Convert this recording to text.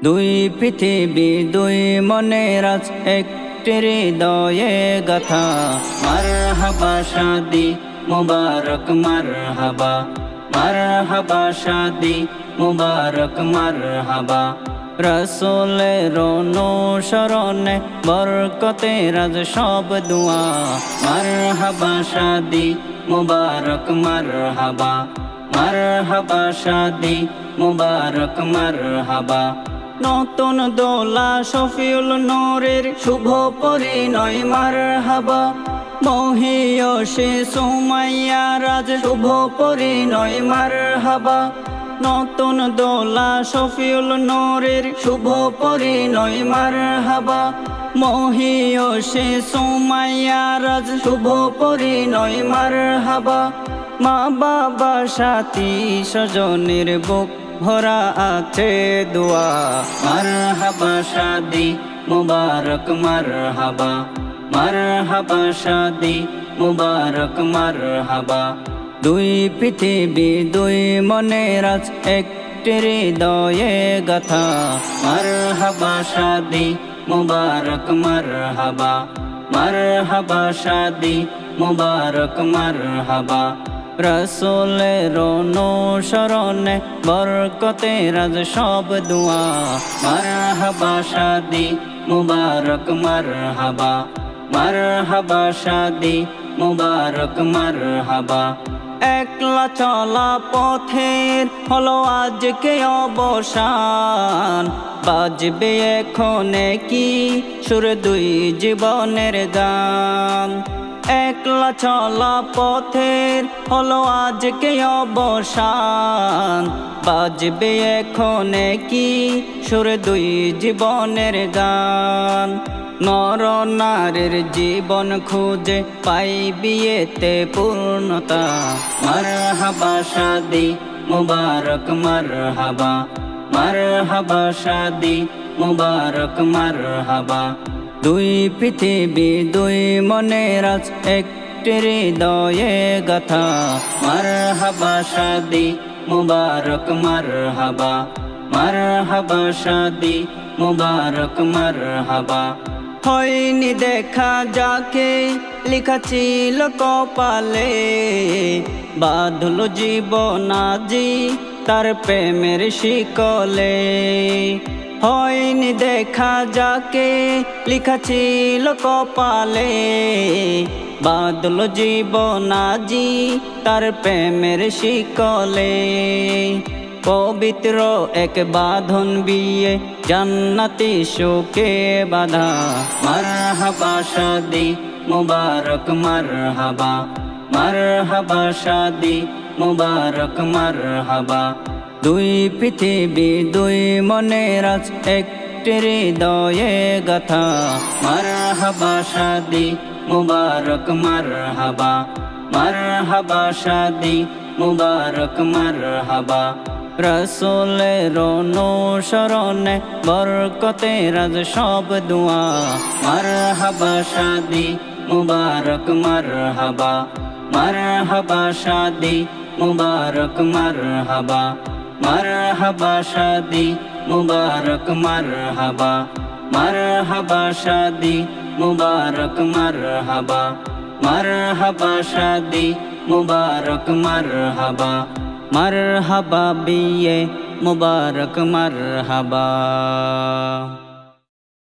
দুই পৃথিবী দুই মনের আজ একটি হৃদয়ে গাথা। মারহাবা শাদি মুবারক মারহাবা, মারহাবা শাদি মুবারক মারহাবা। রসুলের অনুসরণে বরকতে রাজ সব দুয়া। মারহাবা শাদি মুবারক মারহাবা, মারহাবা শাদি মুবারক মারহাবা। নতুন দোলা শফিউল নূরের শুভ পরিণয় মারহাবা। মহিয়সী সুমাইয়া রাজ শুভ পরিণয় মারহাবা। নতুন দোলা শফিউল নূরের শুভ পরিণয় মারহাবা। মহিয়সী সুমাইয়া রাজ শুভ পরিণয় মারহাবা। মা বাবা সাথী স্বজনের বুক ভরা আছে দোয়া। মারহাবা শাদি মুবারক মারহাবা, মারহাবা শাদি মুবারক মারহাবা। দুই পৃথিবী দুই মনের আজ একটি হৃদয়ে গাথা। মারহাবা শাদি মুবারক মারহাবা, মারহাবা শাদি মুবারক মারহাবা। রসুলের অনুসরণে বরকতে রাজ সব দুয়া। মারহাবা শাদি মুবারক মারহাবা, মারহাবা শাদি মুবারক মারহাবা। একলা চলা পথের হলো আজকে অবসান। বাজবে এখনে কি সুর দুই জীবনের গান। একলা চলা পথের হলো আজকে অবসান। বাজবে এখনে কি সুর দুই জীবনের গান। নর নারীর জীবন খুঁজে পাই বিয়েতে পূর্ণতা। মারহাবা শাদি মুবারক মারহাবা, মারহাবা শাদি মুবারক মারহাবা। দুই পৃথিবী দুই মনের আজ একটি হৃদয়ে গাথা। মারহাবা শাদি মুবারক মারহাবা, মারহাবা শাদি মুবারক মারহাবা। হয়নি দেখা যাকে লেখা ছিল কপালে, বাঁধল জীবন আজি তার প্রেমের শিকলে। হয়নি দেখা যাকে লেখা ছিল কপালে, বাঁধল জীবন আজি তার প্রেমের শিকলে। পবিত্র এক বাঁধন বিয়ে জান্নাতি সুখে বাঁধা। মারহাবা শাদি মুবারক মারহাবা, মারহাবা শাদি মুবারক মারহাবা। দুই পৃথিবী দুই মনের আজ একটি হৃদয়ে গাথা। মারহাবা শাদি মুবারক মারহাবা, মারহাবা শাদি মুবারক মারহাবা। রসুলের অনুসরণে বরকতে রাজ সব দুয়া। মারহাবা শাদি মুবারক মারহাবা, মারহাবা শাদি মুবারক মারহাবা। মারহাবা শাদি মুবারক মারহাবা, মারহাবা শাদি মুবারক মারহাবা। মারহাবা শাদি মুবারক মারহাবা, মারহাবা বিয়ে মুবারক মারহাবা।